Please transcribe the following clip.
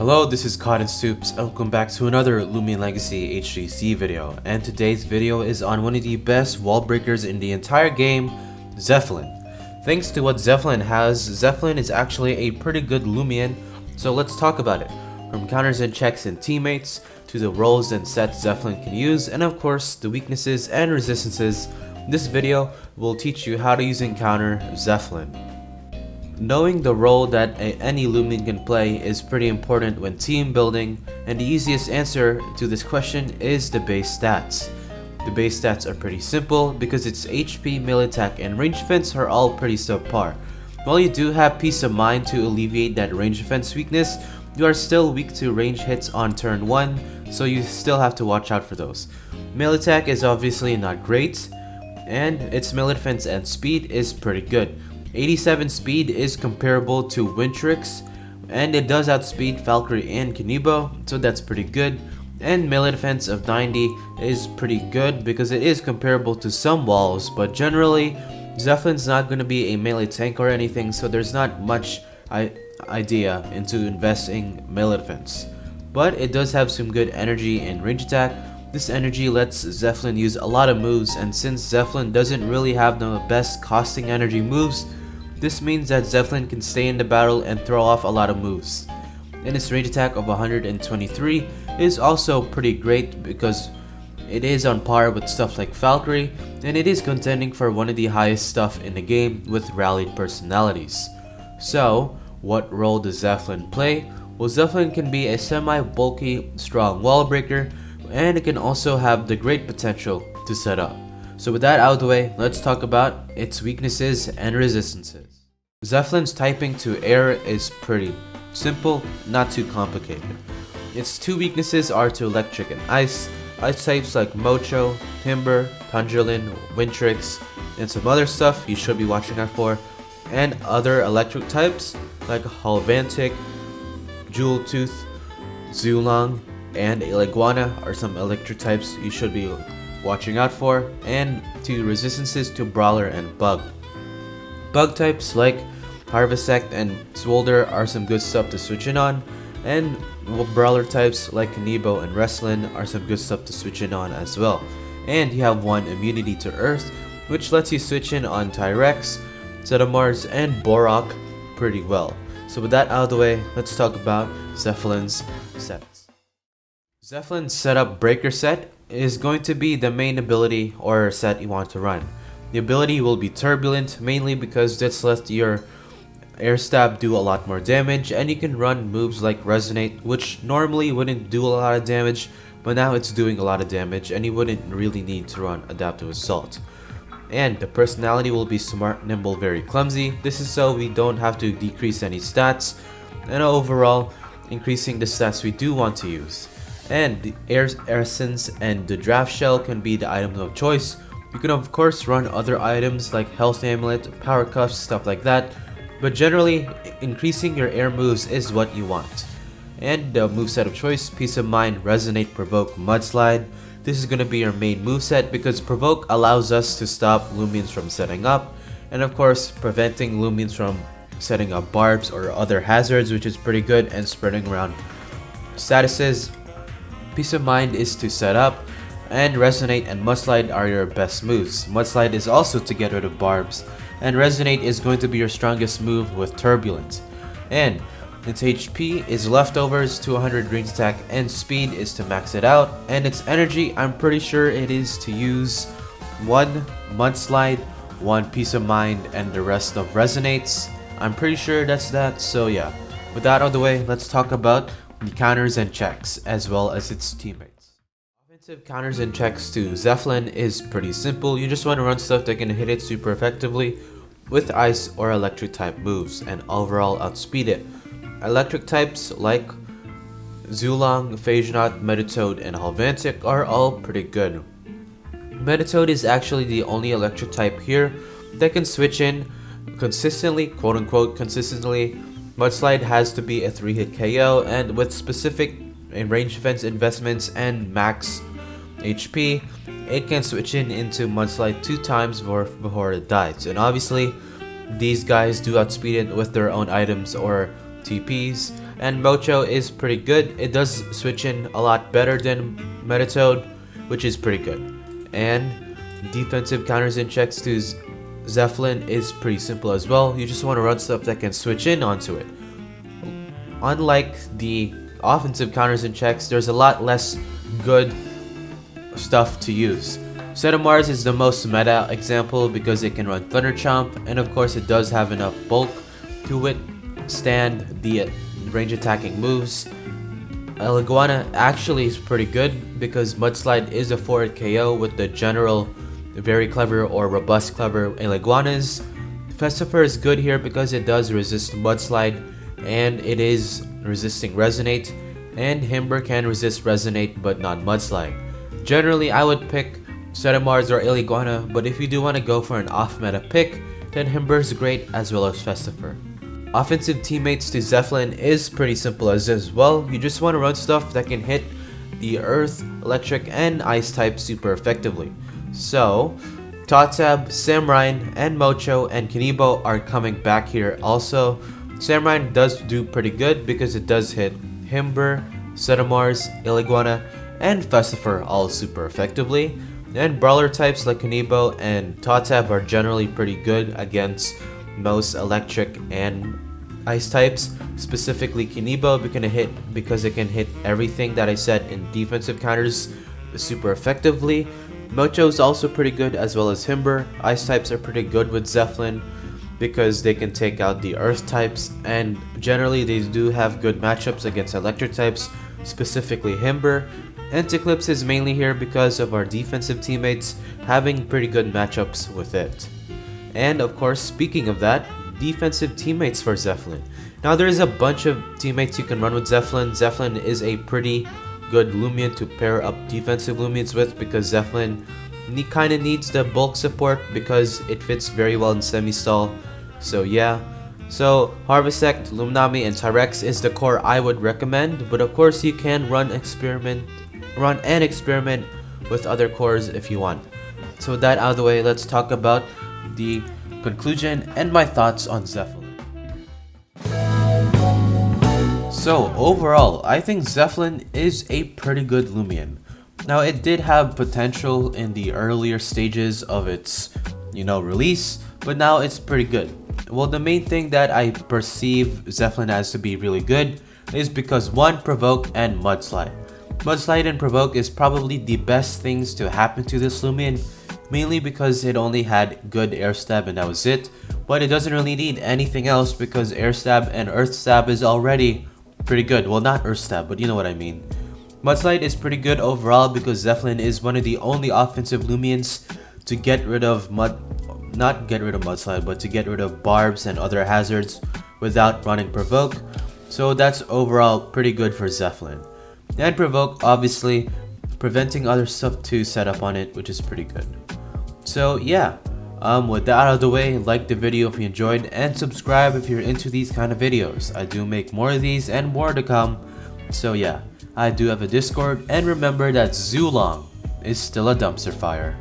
Hello, this is Cotton Soups and welcome back to another Lumion Legacy HTUC video, and today's video is on one of the best wall breakers in the entire game, Zepholen. Thanks to what Zepholen has, Zepholen is actually a pretty good Lumion, so let's talk about it. From counters and checks and teammates, to the roles and sets Zepholen can use, and of course the weaknesses and resistances, this video will teach you how to use and counter Zepholen. Knowing the role that any Lumion can play is pretty important when team building, and the easiest answer to this question is the base stats. The base stats are pretty simple because its HP, melee attack, and range defense are all pretty subpar. While you do have peace of mind to alleviate that range defense weakness, you are still weak to range hits on turn 1, so you still have to watch out for those. Melee attack is obviously not great, and its melee defense and speed is pretty good. 87 speed is comparable to Wintrix, and it does outspeed Valkyrie and C.B.O, so that's pretty good. And melee defense of 90 is pretty good because it is comparable to some walls, but generally Zepholen's not going to be a melee tank or anything, so there's not much idea into investing melee defense. But it does have some good energy and range attack. This energy lets Zepholen use a lot of moves, and since Zepholen doesn't really have the best costing energy moves, this means that Zepholen can stay in the battle and throw off a lot of moves. And its range attack of 123 is also pretty great because it is on par with stuff like Valkyrie, and it is contending for one of the highest stuff in the game with rallied personalities. So, what role does Zepholen play? Well, Zepholen can be a semi-bulky, strong wall breaker, and it can also have the great potential to set up. So with that out of the way, let's talk about its weaknesses and resistances. Zepholen's typing to air is pretty simple, not too complicated. Its two weaknesses are to electric and ice. Ice types like Mocho, Timber, Tundrelin, Wintrix, and some other stuff you should be watching out for. And other electric types like Halvantic, Jewel Tooth, Zulong, and Iguana are some electric types you should be watching out for. And to resistances to Brawler and Bug. Bug types like Harvesect and Swolder are some good stuff to switch in on, and Brawler types like C.B.O and Wrestlin are some good stuff to switch in on as well. And you have one immunity to Earth, which lets you switch in on Tyrex, Zetamars, and Borok pretty well. So with that out of the way, let's talk about Zepholen's sets. Zepholen's setup breaker set is going to be the main ability or set you want to run. The ability will be Turbulent, mainly because this lets your air stab do a lot more damage, and you can run moves like Resonate, which normally wouldn't do a lot of damage, but now it's doing a lot of damage and you wouldn't really need to run Adaptive Assault. And the personality will be Smart, Nimble, Very Clumsy. This is so we don't have to decrease any stats, and overall increasing the stats we do want to use. And the Air Essence and the Draft Shell can be the items of choice. You can of course run other items like Health Amulet, Power Cuffs, stuff like that, but generally increasing your air moves is what you want. And the moveset of choice, Peace of Mind, Resonate, Provoke, Mudslide. This is going to be your main moveset because Provoke allows us to stop Lumions from setting up, and of course preventing Lumions from setting up barbs or other hazards, which is pretty good, and spreading around statuses. Peace of Mind is to set up, and Resonate and Mudslide are your best moves. Mudslide is also to get rid of barbs, and Resonate is going to be your strongest move with Turbulence. And its HP is leftovers, 200 range attack, and speed is to max it out. And its energy, I'm pretty sure it is to use 1 Mudslide, 1 Peace of Mind, and the rest of Resonates. I'm pretty sure that's that, so yeah. With that out of the way, let's talk about the counters and checks, as well as its teammates. Offensive counters and checks to Zepholen is pretty simple. You just want to run stuff that can hit it super effectively with ice or electric type moves and overall outspeed it. Electric types like Zulong, Phasenaut, Meditoad, and Halvantic are all pretty good. Meditoad is actually the only electric type here that can switch in consistently, quote unquote consistently. Mudslide has to be a 3-hit KO, and with specific range defense investments and max HP, it can switch into Mudslide 2 times before it dies. And obviously, these guys do outspeed it with their own items or TPs, and Mocho is pretty good. It does switch in a lot better than Metatoad, which is pretty good. And defensive counters and checks to Zepholen is pretty simple as well. You just want to run stuff that can switch in onto it. Unlike the offensive counters and checks, there's a lot less good stuff to use. Set of Mars is the most meta example because it can run Thunder Chomp, and of course it does have enough bulk to withstand the range attacking moves. Iguana actually is pretty good because Mudslide is a forward KO with the general very clever or robust clever Iguanas. Festifer is good here because it does resist Mudslide and it is resisting Resonate, and Himber can resist Resonate but not Mudslide. Generally I would pick Sedamars or Iguana, but if you do want to go for an off-meta pick, then Himber is great as well as Festifer. Offensive teammates to Zepholen is pretty simple as well. You just want to run stuff that can hit the Earth, Electric, and Ice type super effectively. So, Totab, Samrine, and Mocho and Kanibo are coming back here also. Samrine does do pretty good because it does hit Himber, Sedamars, Iguana, and Festifer all super effectively. And brawler types like Kanibo and Totab are generally pretty good against most electric and ice types. Specifically Kanibo because it can hit everything that I said in defensive counters super effectively. Mocho is also pretty good as well as Himber. Ice types are pretty good with Zepholen because they can take out the earth types, and generally they do have good matchups against electric types, specifically Himber. Anticlips is mainly here because of our defensive teammates having pretty good matchups with it. And of course, speaking of that, defensive teammates for Zepholen. Now there is a bunch of teammates you can run with Zepholen. Zepholen is a pretty good Lumion to pair up defensive Lumions with because Zepholen kind of needs the bulk support because it fits very well in semi-stall. So yeah. So Harvestect, Luminami, and Tyrex is the core I would recommend, but of course you can run and experiment with other cores if you want. So with that out of the way, let's talk about the conclusion and my thoughts on Zepholen. So overall, I think Zepholen is a pretty good Lumion. Now it did have potential in the earlier stages of its, release, but now it's pretty good. Well, the main thing that I perceive Zepholen as to be really good is because 1, Provoke and Mudslide. Mudslide and Provoke is probably the best things to happen to this Lumion, mainly because it only had good Air Stab and that was it, but it doesn't really need anything else because Air Stab and Earth Stab is already pretty good. Well, not Earth Stab, but you know what I mean. Mudslide is pretty good overall because Zepholen is one of the only offensive Lumions to get rid of not get rid of Mudslide, but to get rid of barbs and other hazards without running Provoke. So that's overall pretty good for Zepholen. And Provoke, obviously, preventing other stuff to set up on it, which is pretty good. So yeah, with that out of the way, like the video if you enjoyed, and subscribe if you're into these kind of videos. I do make more of these and more to come. So yeah, I do have a Discord, and remember that Zulong is still a dumpster fire.